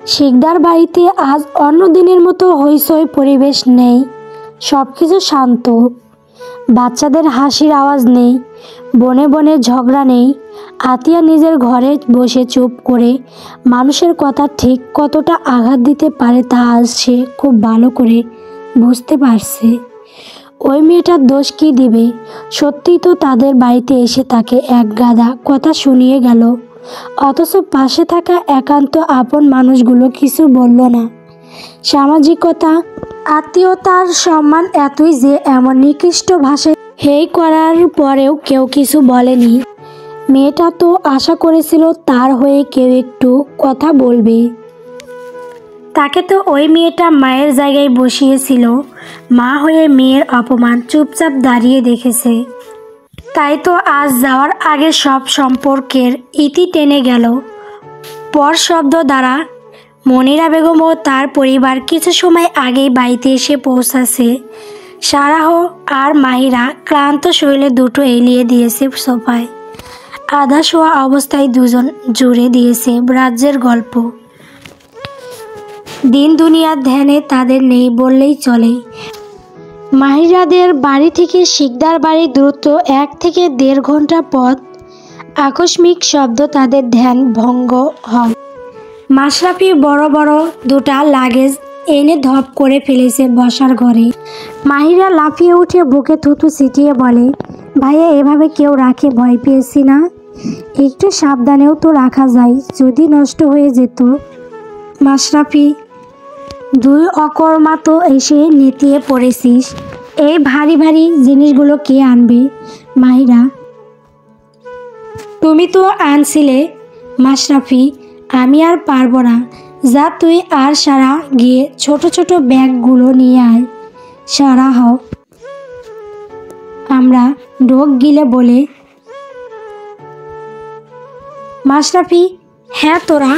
শিকদার বাড়িতে আজ অন্য দিনের মতো হইচই পরিবেশ নেই। সব কিছু শান্ত। বাচ্চাদের হাসির আওয়াজ নেই, বনে বনে ঝগড়া নেই। আতিয়া নিজের ঘরে বসে চুপ করে মানুষের কথা ঠিক কতটা আঘাত দিতে পারে তা আজ সে খুব ভালো করে বুঝতে পারছে। ওই মেয়েটার দোষ কী দিবে? সত্যিই তো তাদের বাড়িতে এসে তাকে এক গাদা কথা শুনিয়ে গেল, অথচ পাশে থাকা একান্ত আপন মানুষগুলো কিছু বলল না। সামাজিকতা, আত্মীয়তার সম্মান এতই যে এমন নিকৃষ্ট ভাষায় হেয় করার পরেও কেউ কিছু বলেনি। মেয়েটা তো আশা করেছিল তার হয়ে কেউ একটু কথা বলবে। তাকে তো ওই মেয়েটা মায়ের জায়গায় বসিয়েছিল। মা হয়ে মেয়ের অপমান চুপচাপ দাঁড়িয়ে দেখেছে। তাই তো আজ যাওয়ার আগে সব সম্পর্কের ইতি টেনে গেল পর শব্দ দ্বারা। মনিরা বেগম ও তার পরিবার কিছু সময় আগেই বাড়িতে এসে পৌঁছাছে। সারাহ আর মাহিরা ক্লান্ত শরীরে দুটো এলিয়ে দিয়েছে সোফায়। আধা শোয়া অবস্থায় দুজন জুড়ে দিয়েছে রাজ্যের গল্প। দিন দুনিয়ার ধ্যানে তাদের নেই বললেই চলে। মাহিরাদের বাড়ি থেকে শিকদার বাড়ির দূরত্ব 1 থেকে 1.5 ঘন্টা পথ। আকস্মিক শব্দ তাদের ধ্যান ভঙ্গ হয়। মাশরাফি বড় বড় দুটা লাগেজ এনে ধপ করে ফেলেছে বসার ঘরে। মাহিরা লাফিয়ে উঠে বুকে থুতু ছিটিয়ে বলে, ভাইয়া এভাবে কেউ রাখে? ভয় পেয়েছি না। একটু সাবধানেও তো রাখা যায়, যদি নষ্ট হয়ে যেত। মাশরাফি, 2 অকর্মা তো এসে নেতিয়ে পড়েছিস। এই ভারী ভারী জিনিসগুলো কে আনবে? মাহিরা, তুমি তো আনছিলে। মাশরাফি, আমি আর পারবো না। যা তুই আর সারা গিয়ে ছোট ছোট ব্যাগগুলো নিয়ে আয়। সারা হও, আমরা ঢোক গিলে বলে। মাশরাফি, হ্যাঁ তোরা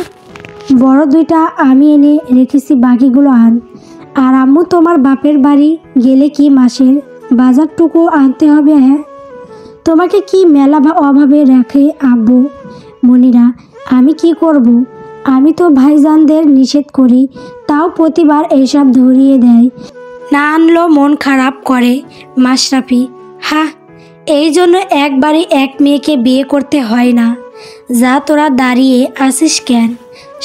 বড় 2টা আমি এনে রেখেছি, বাকিগুলো আন। আর আম্মু, তোমার বাপের বাড়ি গেলে কি মাসের বাজারটুকু আনতে হবে? হ্যাঁ, তোমাকে কি মেলা অভাবে রাখে আব্বু? মনিরা, আমি কি করব? আমি তো ভাইজানদের নিষেধ করি, তাও প্রতিবার এইসব ধরিয়ে দেয়। না আনলো মন খারাপ করে। মাশরাফি, হ্যাঁ, এই জন্য একবারই এক মেয়েকে বিয়ে করতে হয় না। যা তোরা দাঁড়িয়ে আসিস কেন?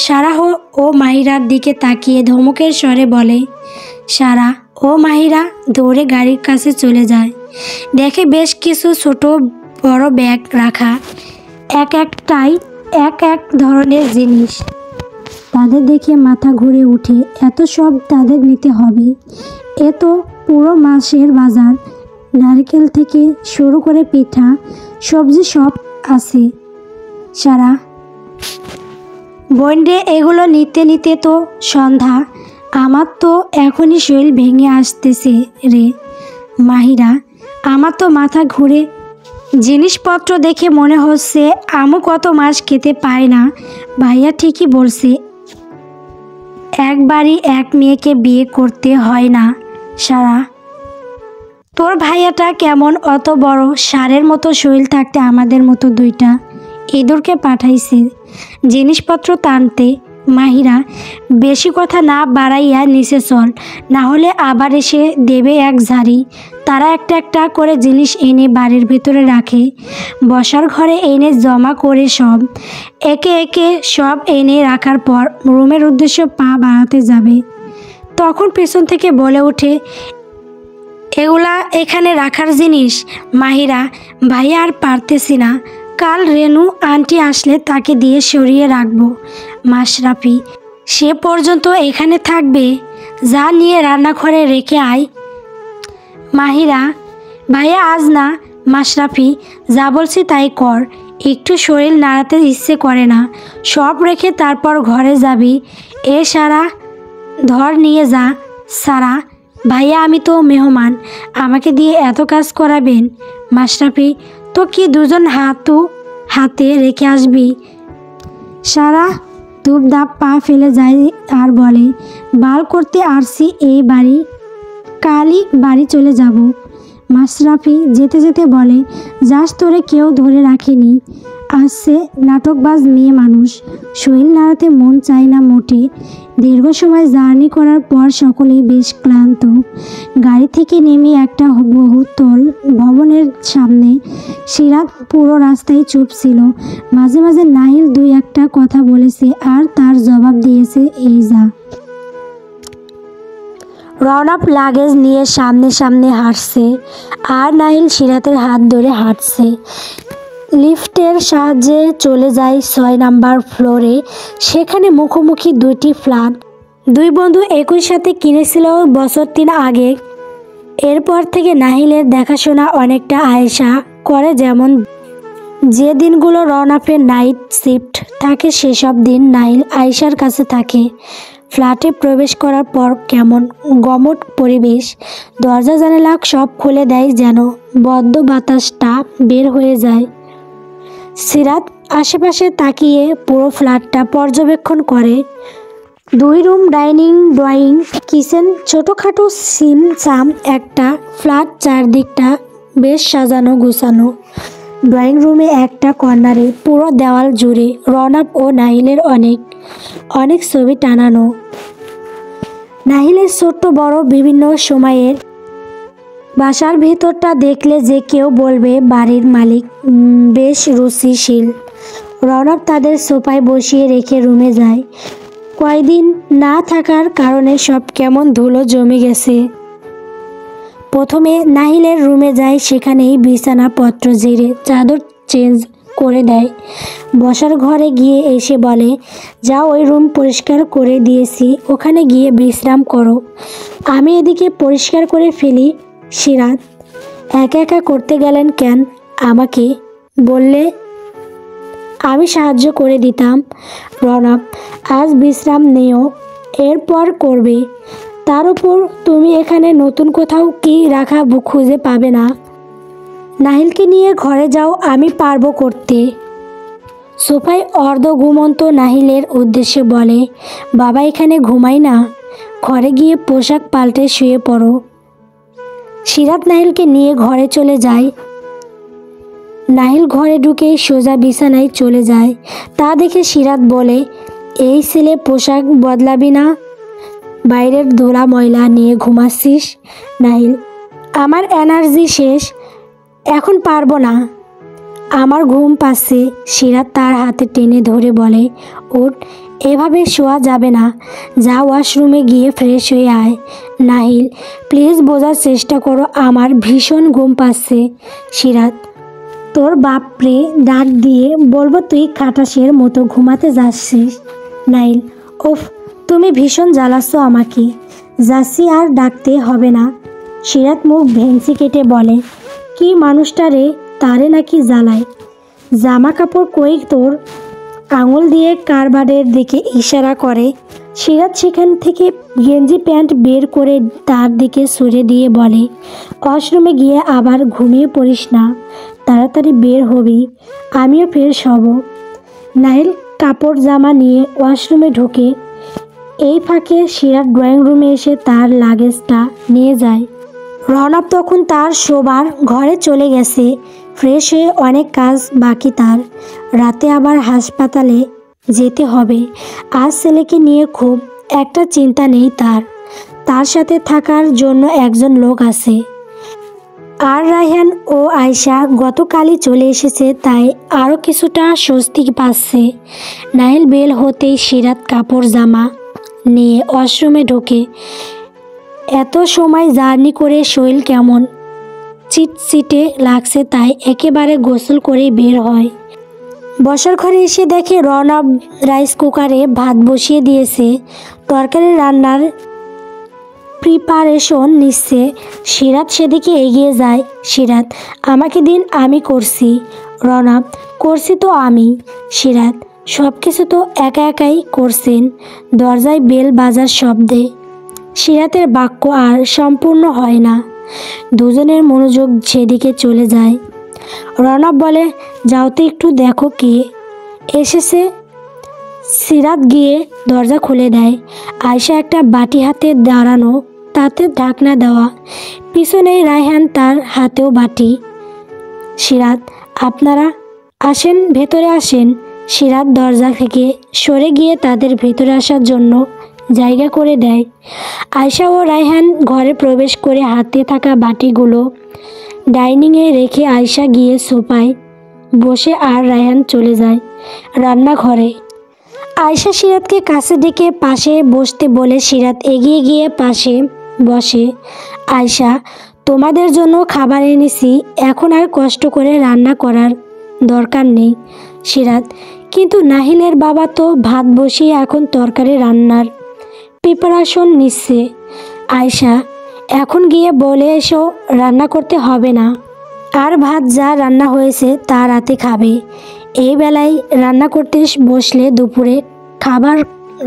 সারাহ ও মাহিরার দিকে তাকিয়ে ধমকের স্বরে বলে। সারা ও মাহিরা দৌড়ে গাড়ির কাছে চলে যায়। দেখে বেশ কিছু ছোট বড় ব্যাগ রাখা, একটাই এক ধরনের জিনিস। তাদের দেখে মাথা ঘুরে উঠে। এত সব তাদের নিতে হবে? এ তো পুরো মাসের বাজার, নারকেল থেকে শুরু করে পিঠা সবজি সব আছে। সারা, বন্ডে এগুলো নিতে নিতে তো সন্ধ্যা। আমার তো এখনই শরীর ভেঙে আসতেছে রে। মাহিরা, আমার তো মাথা ঘুরে। জিনিসপত্র দেখে মনে হচ্ছে আমু কত মাস খেতে পায় না। ভাইয়া ঠিকই বলছে, একবারই এক মেয়েকে বিয়ে করতে হয় না। সারা, তোর ভাইয়াটা কেমন অত বড় ষাঁড়ের মতো শরীর থাকতে আমাদের মতো 2টা ইঁদুরকে পাঠাইছে জিনিসপত্র টানতে। মাহিরা, বেশি কথা না বাড়াইয়া নিচে চল, না হলে আবার এসে দেবে এক ঝাড়ি। তারা একটা করে জিনিস এনে বাড়ির ভেতরে রাখে, বসার ঘরে এনে জমা করে সব একে একে সব এনে রাখার পর রুমের উদ্দেশ্যে পা বাড়াতে যাবে, তখন পেছন থেকে বলে ওঠে, এগুলা এখানে রাখার জিনিস। মাহিরা, ভাইয়া আর পারতেছি না, কাল রেনু আন্টি আসলে তাকে দিয়ে সরিয়ে রাখবো। মাশরাফি, সে পর্যন্ত এখানে থাকবে? যা নিয়ে রান্নাঘরে রেখে আয়। মাহিরা, ভাইয়া আজ না। মাশরাফি, যা বলছি তাই কর, একটু শরীর নাড়াতে ইচ্ছে করে না। সব রেখে তারপর ঘরে যাবি। এ সারা, ধর নিয়ে যা। সারা, ভাইয়া আমি তো মেহমান, আমাকে দিয়ে এত কাজ করাবেন? মাশরাফি, তো কি 2জন হাতে রেখে আসবি? সারা ধূপধাপ পা ফেলে যায় আর বলে, বাল করতে আসছি এই বাড়ি, কালই বাড়ি চলে যাব। মাশরাফি যেতে যেতে বলে, যাস তোরে কেউ ধরে রাখেনি, আসছে নাটকবাজ মেয়ে মানুষ। শরীর নাড়াতে মন চায় না মোটে। দীর্ঘ সময় জার্নি করার পর সকলেই বেশ ক্লান্ত। গাড়ি থেকে নেমে একটা বহুতল ভবনের সামনে সিরাত পুরো রাস্তায় চুপ ছিল। মাঝে মাঝে নাহিল দুই একটা কথা বলেছে আর তার জবাব দিয়েছে এই যা। রওনাক লাগেজ নিয়ে সামনে সামনে হাঁটছে আর নাহিল সিরাতের হাত ধরে হাঁটছে। লিফটের সাহায্যে চলে যায় 6 নাম্বার ফ্লোরে। সেখানে মুখোমুখি দুইটি ফ্ল্যাট। দুই বন্ধু একই সাথে কিনেছিল বছর 3 আগে। এরপর থেকে নাহিলের দেখাশোনা অনেকটা আয়েশা করে। যেমন যে দিনগুলো রওনাফের নাইট শিফট থাকে সেসব দিন নাহিল আয়েশার কাছে থাকে। ফ্ল্যাটে প্রবেশ করার পর কেমন গমট পরিবেশ। দরজা জানালা সব খুলে দেয় যেন বদ্ধ বাতাসটা বের হয়ে যায়। সিরাত আশেপাশে তাকিয়ে পুরো ফ্ল্যাটটা পর্যবেক্ষণ করে। 2 রুম, ডাইনিং, ড্রয়িং, কিচেন, ছোটোখাটো সিম চাম একটা ফ্ল্যাট। চারদিকটা বেশ সাজানো গুছানো। ড্রয়িং রুমে একটা কর্নারে পুরো দেওয়াল জুড়ে রওনাক ও নাহিলের অনেক ছবি টানানো। নাহিলের ছোট্ট বড় বিভিন্ন সময়ের। বাসার ভেতরটা দেখলে যে কেউ বলবে বাড়ির মালিক বেশ রুচিশীল। রওনাক তাদের সোফায় বসিয়ে রেখে রুমে যায়। কয়দিন না থাকার কারণে সব কেমন ধুলো জমে গেছে। প্রথমে নাহিলের রুমে যায়, সেখানেই বিছানাপত্র ঝেড়ে চাদর চেঞ্জ করে দেয়। বসার ঘরে গিয়ে এসে বলে, যাও ওই রুম পরিষ্কার করে দিয়েছি, ওখানে গিয়ে বিশ্রাম করো, আমি এদিকে পরিষ্কার করে ফেলি। সিরাত, একা একা করতে গেলেন কেন? আমাকে বললে আমি সাহায্য করে দিতাম। রওনাক, আজ বিশ্রাম নেও, এরপর করবে। তার উপর তুমি এখানে নতুন কোথাও কি রাখা খুঁজে পাবে না। নাহিলকে নিয়ে ঘরে যাও, আমি পারবো করতে। সোফায় অর্ধ ঘুমন্ত নাহিলের উদ্দেশ্যে বলে, বাবা এখানে ঘুমাই না, ঘরে গিয়ে পোশাক পাল্টে শুয়ে পড়ো। সিরাত নাহিলকে নিয়ে ঘরে চলে যায়। নাহিল ঘরে ঢুকেই সোজা বিছানায় চলে যায়। তা দেখে সিরাত বলে, এই ছেলে পোশাক বদলাবি না? বাইরের ধুলা ময়লা নিয়ে ঘুমাচ্ছিস? নাহিল, আমার এনার্জি শেষ, এখন পারবো না, আমার ঘুম পাচ্ছে। সিরাত তার হাতে টেনে ধরে বলে, ওঠ, এভাবে শোয়া যাবে না, যা ওয়াশরুমে গিয়ে ফ্রেশ হয়ে আয়। নাহিল, প্লিজ বোঝার চেষ্টা করো, আমার ভীষণ ঘুম পাচ্ছে। সিরাত, তোর বাপরে ডাক দিয়ে বলবো তুই খাটাসের মতো ঘুমাতে যাচ্ছিস? নাহিল, ওফ, তুমি ভীষণ জ্বালাচ্ছ আমাকে। যাচ্ছি, আর ডাকতে হবে না। সিরাত মুখ ভেঙচি কেটে বলে, কি মানুষটা রে, তারে নাকি জ্বালায়? জামা কাপড় কই তোর? আঙুল দিয়ে কারবারের দিকে ইশারা করে। সিরাত সেখান থেকে গেঞ্জি প্যান্ট বের করে তার দিকে সরে দিয়ে বলে, ওয়াশরুমে গিয়ে আবার ঘুমিয়ে পড়িস না, তাড়াতাড়ি বের হবি, আমিও ফ্রেশ হব। নাহিল কাপড় জামা নিয়ে ওয়াশরুমে ঢোকে। এই ফাঁকে সিরাত ড্রয়িং রুমে এসে তার লাগেজটা নিয়ে যায়। রওনাক তখন তার শোবার ঘরে চলে গেছে। ফ্রেশ হয়ে অনেক কাজ বাকি তার। রাতে আবার হাসপাতালে যেতে হবে। আজ ছেলেকে নিয়ে খুব একটা চিন্তা নেই তার। তার সাথে থাকার জন্য একজন লোক আছে। আর রায়হান ও আয়েশা গতকালই চলে এসেছে, তাই আরও কিছুটা স্বস্তি পাচ্ছে। নাহিল বেল হতেই সিরাত কাপড় জামা নিয়ে ওয়াশরুমে ঢোকে। এত সময় জার্নি করে শরীর কেমন চিটচিটে লাগছে, তাই একেবারে গোসল করে বের হয়। বসার ঘরে এসে দেখে রওনা রাইস কুকারে ভাত বসিয়ে দিয়েছে, তরকারি রান্নার প্রিপারেশন নিচ্ছে। সিরাত সেদিকে এগিয়ে যায়। সিরাত, আমাকে দিন, আমি করছি। রওনাক, করছি তো আমি। সিরাত, সব কিছু তো একা একাই করছেন। দরজায় বেল বাজার শব্দে সিরাতের বাক্য আর সম্পূর্ণ হয় না। দুজনের মনোযোগ সেদিকে চলে যায়। রওনাক বলে, যাও তো একটু দেখো কে এসেছে। সিরাত গিয়ে দরজা খুলে দেয়। আয়েশা একটা বাটি হাতে দাঁড়ানো, তাতে ঢাকনা দেওয়া, পিছনে রায়হান, তার হাতেও বাটি। সিরাত, আপনারা? আসেন, ভেতরে আসেন। সিরাত দরজা থেকে সরে গিয়ে তাদের ভেতরে আসার জন্য জায়গা করে দেয়। আয়শা ও রায়হান ঘরে প্রবেশ করে হাতে থাকা বাটিগুলো ডাইনিংয়ে রেখে আয়শা গিয়ে সোফায় বসে আর রায়হান চলে যায় রান্নাঘরে। আয়শা সিরাতকে কাছে ডেকে পাশে বসতে বলে সিরাত এগিয়ে গিয়ে পাশে বসে। আয়শা, তোমাদের জন্য খাবার এনেছি, এখন আর কষ্ট করে রান্না করার দরকার নেই। সিরাত, কিন্তু নাহিলের বাবা তো ভাত বসিয়ে এখন তরকারি রান্নার প্রিপারেশন নিচ্ছে। আয়শা, এখন গিয়ে বলে এসো রান্না করতে হবে না, আর ভাত যা রান্না হয়েছে তা রাতে খাবে। এই বেলায় রান্না করতে বসলে দুপুরে খাবার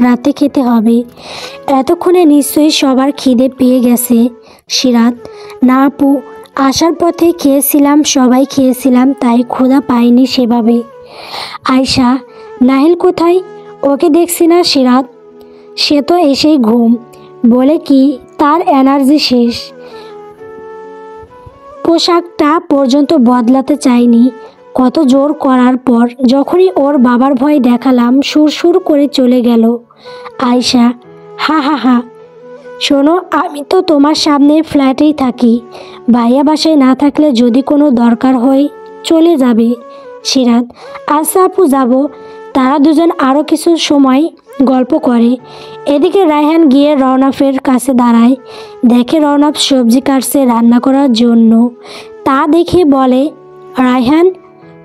রাতে খেতে হবে। এতক্ষণে নিশ্চয়ই সবার খিদে পেয়ে গেছে। সিরাত, না আপু, আসার পথে খেয়েছিলাম, সবাই খেয়েছিলাম, তাই ক্ষুধা পাইনি সেভাবে। আয়শা, নাহিল কোথায়? ওকে দেখছি না। সিরাত, সে তো এসেই ঘুম, বলে কি তার এনার্জি শেষ, পোশাকটা পর্যন্ত বদলাতে চায়নি। কত জোর করার পর যখনই ওর বাবার ভয় দেখালাম সুরসুর করে চলে গেল। আয়শা, হা হা হা। শোনো, আমি তো তোমার সামনে ফ্ল্যাটেই থাকি, ভাইয়া বাসায় না থাকলে যদি কোনো দরকার হয় চলে যাবে। সিরাত, আচ্ছা আপু, যাব। তারা দুজন আরও কিছু সময় গল্প করে। এদিকে রায়হান গিয়ে রওনাফের কাছে দাঁড়ায়, দেখে রওনাফ সবজি কাটছে রান্না করার জন্য। তা দেখে বলে, রায়হান,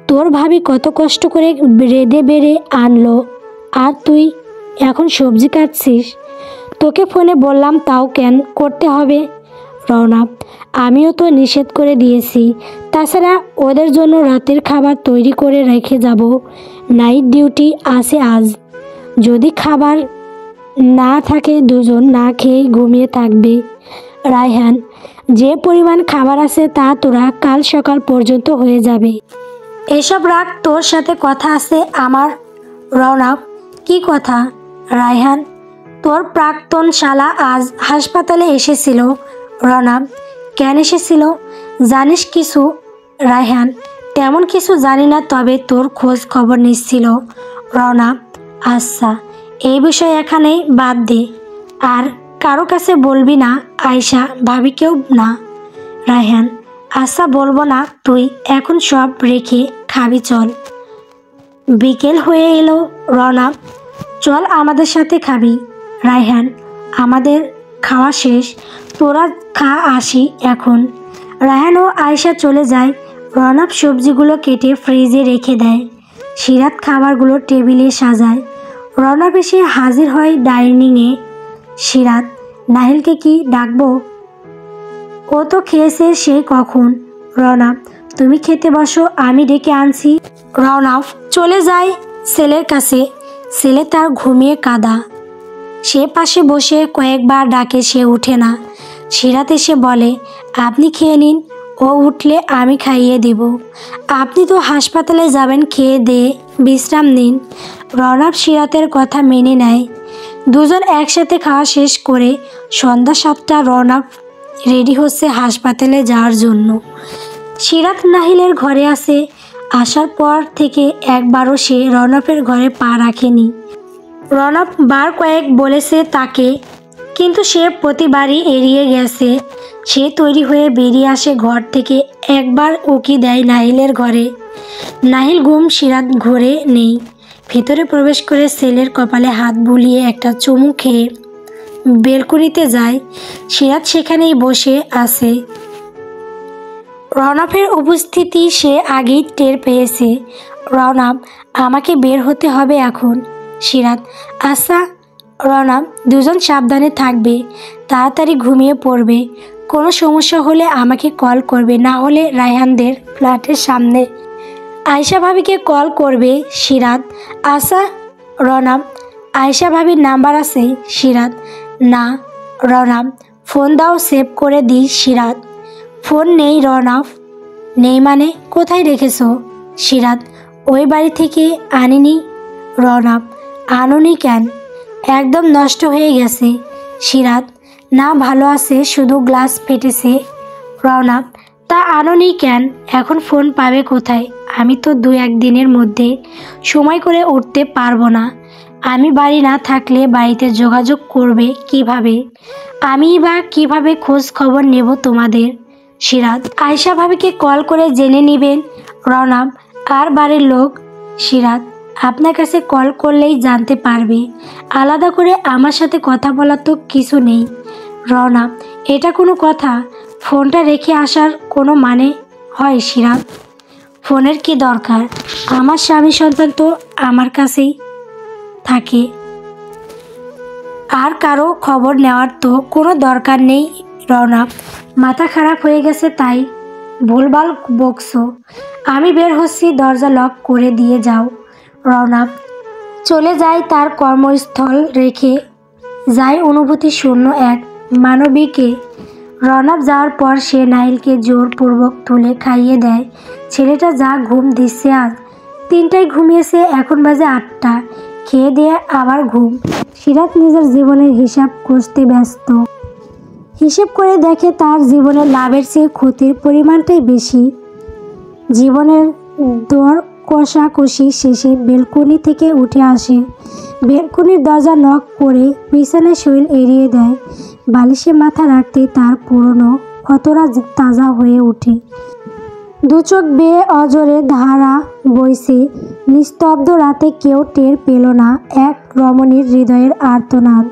তোর ভাবি কত কষ্ট করে রেঁধে বেড়ে আনলো, আর তুই এখন সবজি কাটছিস? তোকে ফোনে বললাম তাও কেন করতে হবে? রওনাফ, আমিও তো নিষেধ করে দিয়েছি, তাছাড়া ওদের জন্য রাতের খাবার তৈরি করে রেখে যাব, নাইট ডিউটি আছে আজ। যদি খাবার না থাকে দুজন না খেয়ে ঘুমিয়ে থাকবে। রায়হান, যে পরিমাণ খাবার আছে তা তোরা কাল সকাল পর্যন্ত হয়ে যাবে। এসব রাখ, তোর সাথে কথা আছে আমার। রওনাফ, কি কথা? রায়হান, তোর প্রাক্তন শালা আজ হাসপাতালে এসেছিল। রওনাফ, কেন এসেছিল? জানিস কিছু? রায়হান, তেমন কিছু জানি না, তবে তোর খোঁজ খবর নিচ্ছিল। রওনাফ, আচ্ছা, এই বিষয় এখানেই বাদ দে, আর কারো কাছে বলবি না, আয়শা ভাবিকেও না। রায়হান, আচ্ছা বলবো না, তুই এখন সব রেখে খাবি, চল। বিকেল হয়ে এলো। রওনাফ, চল আমাদের সাথে খাবি। রায়হান, আমাদের খাওয়া শেষ, তোরা খা, আসি এখন। রায়হান ও আয়শা চলে যায়। রওনাফ সবজিগুলো কেটে ফ্রিজে রেখে দেয়। সিরাত খাবারগুলো টেবিলে সাজায়। রওনাফ এসে হাজির হয় ডাইনিংয়ে। সিরাত, নাহিলকে কি ডাকবো? ও তো খেয়েছে সেই কখন। রওনাফ, তুমি খেতে বসো, আমি ডেকে আনছি। রওনাফ চলে যায় ছেলের কাছে। ছেলে তার ঘুমিয়ে কাঁদা। সে পাশে বসে কয়েকবার ডাকে, সে ওঠে না। সিরাত এসে বলে, আপনি খেয়ে নিন, ও উঠলে আমি খাইয়ে দিব। আপনি তো হাসপাতালে যাবেন, খেয়ে দিয়ে বিশ্রাম নিন। রওনাফ সিরাতের কথা মেনে নেয়। দুজন একসাথে খাওয়া শেষ করে সন্ধ্যা 7টা রওনাফ রেডি হচ্ছে হাসপাতালে যাওয়ার জন্য। সিরাত নাহিলের ঘরে আসে। আসার পর থেকে একবারও সে রওনাফের ঘরে পা রাখেনি। রওনাফ বার কয়েক বলেছে তাকে, কিন্তু সে প্রতিবারই এড়িয়ে গেছে। সে তৈরি হয়ে বেরিয়ে আসে ঘর থেকে, একবার উকি দেয় নাহিলের ঘরে। নাহিল ঘুম, সিরাত ঘরে নেই। ভেতরে প্রবেশ করে ছেলের কপালে হাত বুলিয়ে একটা চুমু খেয়ে বেলকনিতে যায়। সিরাত সেখানেই বসে আছে। রওনাফের উপস্থিতি সে আগেই টের পেয়েছে। রওনাফ, আমাকে বের হতে হবে এখন। সিরাত, আচ্ছা। রওনাফ, দুজন সাবধানে থাকবে, তাড়াতাড়ি ঘুমিয়ে পড়বে। কোনো সমস্যা হলে আমাকে কল করবে, না হলে রায়হানদের ফ্ল্যাটের সামনে আয়শা ভাবিকে কল করবে। সিরাত, আচ্ছা। রওনাফ, আয়শা ভাবির নাম্বার আছে? সিরাত, না। রওনাফ, ফোন দাও, সেভ করে দিই। সিরাত, ফোন নেই। রওনাফ, নেই মানে কোথায় রেখেছো? সিরাত, ওই বাড়ি থেকে আনিনি। রওনাফ, আনুনি কেন? একদম নষ্ট হয়ে গেছে। সিরাত, না, ভালো আছে, শুধু গ্লাস ফেটেছে। রওনাফ, তা আনুনি কেন? এখন ফোন পাবে কোথায়? আমি তো 2-1 দিনের মধ্যে সময় করে উঠতে পারবো না। আমি বাড়ি না থাকলে বাড়িতে যোগাযোগ করবে কিভাবে? আমি বা কিভাবে খোঁজ খবর নেব তোমাদের? সিরাত, আয়শা ভাবিকে কল করে জেনে নেবেন রওনাক আর বাড়ির লোক। সিরাত, আপনার কাছে কল করলেই জানতে পারবে। আলাদা করে আমার সাথে কথা বলার তো কিছু নেই। রওনাক, এটা কোনো কথা? ফোনটা রেখে আসার কোনো মানে হয় সিরাত? ফোনের কি দরকার? আমার স্বামী সন্তান তো আমার কাছেই থাকে, আর কারো খবর নেওয়ার তো কোনো দরকার নেই। রওনাক, মাথা খারাপ হয়ে গেছে তাই ভুলভাল বকছো। আমি বের হচ্ছি, দরজা লক করে দিয়ে যাও। রওনাক চলে যায় তার কর্মস্থল রেখে যায় অনুভূতি শূন্য এক মানবীকে। রওনাক যাওয়ার পর সে নাহিলকে জোরপূর্বক তুলে খাইয়ে দেয়। ছেলেটা যা ঘুম দিচ্ছে আজ। 3টায় ঘুমিয়েছে, এখন বাজে 8টা। খেয়ে দিয়ে আবার ঘুম। সিরাত নিজের জীবনের হিসাব কষতে ব্যস্ত। হিসেব করে দেখে তার জীবনের লাভের চেয়ে ক্ষতির পরিমাণটাই বেশি। জীবনের দর কষাকষি শেষে বেলকনি থেকে উঠে আসে। বেলকনির দরজা নক করে বিছানায় শরীর এড়িয়ে দেয়। বালিশে মাথা রাখতে তার পুরনো ক্ষতরা তাজা হয়ে ওঠে। দু চোখ বেয়ে অজরে ধারা বইছে। নিস্তব্ধ রাতে কেউ টের পেল না এক রমণীর হৃদয়ের আর্তনাদ।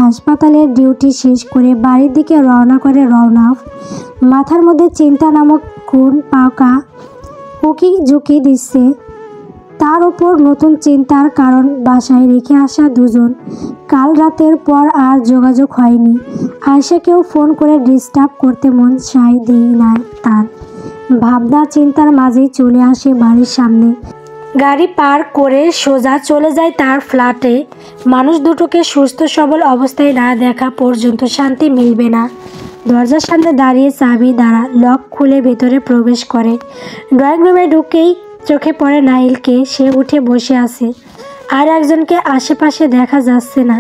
হাসপাতালের ডিউটি শেষ করে বাড়ির দিকে রওনা করে রওনাক। মাথার মধ্যে চিন্তা নামক কোন পাকা উকি ঝুঁকি দিচ্ছে। তার উপর নতুন চিন্তার কারণ বাসায় রেখে আসা দুজন। কাল রাতের পর আর যোগাযোগ হয়নি। আয়শাকেও ফোন করে ডিস্টার্ব করতে মন চাই দিই নাই তার। ভাবনা চিন্তার মাঝেই চলে আসে বাড়ির সামনে। গাড়ি পার করে সোজা চলে যায় তার ফ্ল্যাটে। মানুষ দুটোকে সুস্থ সবল অবস্থায় না দেখা পর্যন্ত শান্তি মিলবে না। দরজার সামনে দাঁড়িয়ে চাবি দ্বারা লক খুলে ভেতরে প্রবেশ করে। ড্রয়িং রুমে ঢুকেই চোখে পড়ে নাহিলকে। সে উঠে বসে আছে, আর একজনকে আশেপাশে দেখা যাচ্ছে না।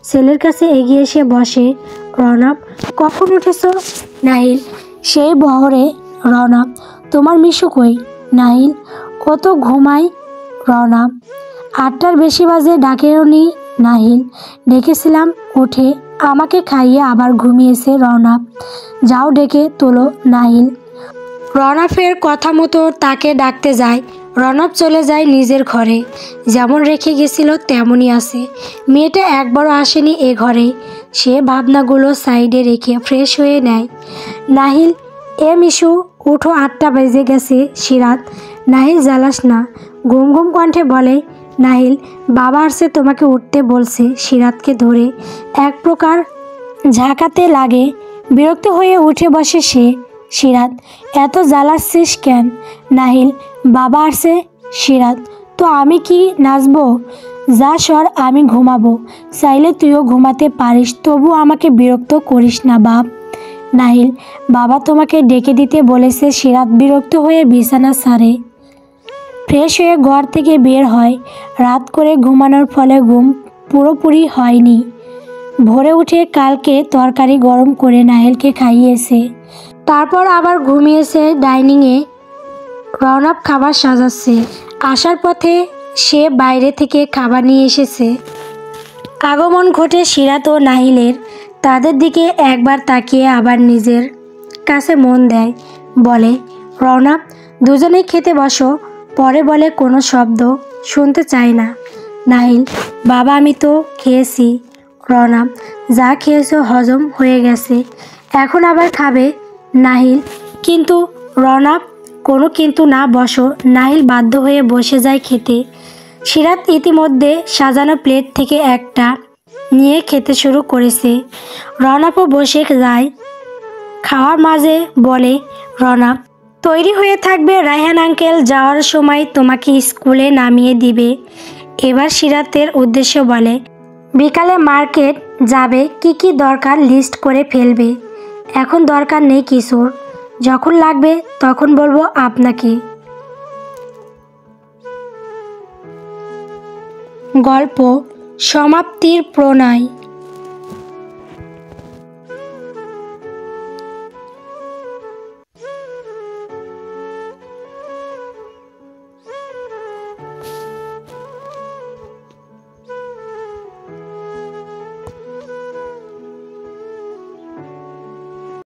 ছেলের কাছে এগিয়ে এসে বসে। রওনাক, কখন উঠেছো? নাহিল সেই বহরে। রওনাক, তোমার মিশু কই? নাহিল, ও তো ঘুমায়। রওনাক, 8টার বেশি বাজে, ডাকেওনি? নাহিল, ডেকেছিলাম, উঠে আমাকে খাইয়ে আবার ঘুমিয়েছে। রওনাক, যাও ডেকে তোলো। নাহিল রওনাকের কথা মতো তাকে ডাকতে যায়। রওনাক চলে যায় নিজের ঘরে। যেমন রেখে গেছিল তেমনই আছে। মেয়েটা একবারও আসেনি এ ঘরে। সে ভাবনাগুলো সাইডে রেখে ফ্রেশ হয়ে নেয়। নাহিল, এ মিশু, উঠো, 8টা বেজে গেছে। সিরাত, নাহিল জ্বালাস না, ঘুম ঘুম কণ্ঠে বলে। নাহিল, বাবা আসছে, তোমাকে উঠতে বলছে। সিরাতকে ধরে এক প্রকার ঝাঁকাতে লাগে। বিরক্ত হয়ে উঠে বসে সে। সিরাত, এত জ্বালাচ্ছিস কেন? নাহিল, বাবা আসছে। সিরাত, তো আমি কি নাচবো? যা সর, আমি ঘুমাবো। চাইলে তুইও ঘুমাতে পারিস, তবু আমাকে বিরক্ত করিস না বাপ। নাহিল, বাবা তোমাকে ডেকে দিতে বলেছে। সিরাত বিরক্ত হয়ে বিছানা ছাড়ে। ফ্রেশ হয়ে ঘর থেকে বের হয়। রাত করে ঘুমানোর ফলে ঘুম পুরোপুরি হয়নি। ভোরে উঠে কালকে তরকারি গরম করে নাহিলকে খাইয়েছে। তারপর আবার ঘুমিয়েছে ডাইনিংয়ে। রওনাক খাবার সাজাচ্ছে। আসার পথে সে বাইরে থেকে খাবার নিয়ে এসেছে। আগমন ঘটে সিরাত ও নাহিলের। তাদের দিকে একবার তাকিয়ে আবার নিজের কাছে মন দেয়। বলে, রওনাক, দুজনেই খেতে বসো। পরে বলে কোনো শব্দ শুনতে চাই না। নাহিল, বাবা আমি তো খেয়েছি। রওনাক, যা খেয়েছো হজম হয়ে গেছে, এখন আবার খাবে। নাহিল, কিন্তু। রওনাক, কোনো কিন্তু না, বসো। নাহিল বাধ্য হয়ে বসে যায় খেতে। সিরাত ইতিমধ্যে সাজানো প্লেট থেকে একটা নিয়ে খেতে শুরু করেছে। রওনাকও বসে যায়। খাওয়ার মাঝে বলে, রওনাক, তৈরি হয়ে থাকবে, রায়হান আঙ্কেল যাওয়ার সময় তোমাকে স্কুলে নামিয়ে দিবে। এবার সিরাতের উদ্দেশ্য বলে, বিকালে মার্কেট যাবে, কি কি দরকার লিস্ট করে ফেলবে। এখন দরকার নেই কিছুর, যখন লাগবে তখন বলবো আপনাকে। গল্প সমাপ্তির প্রণয়।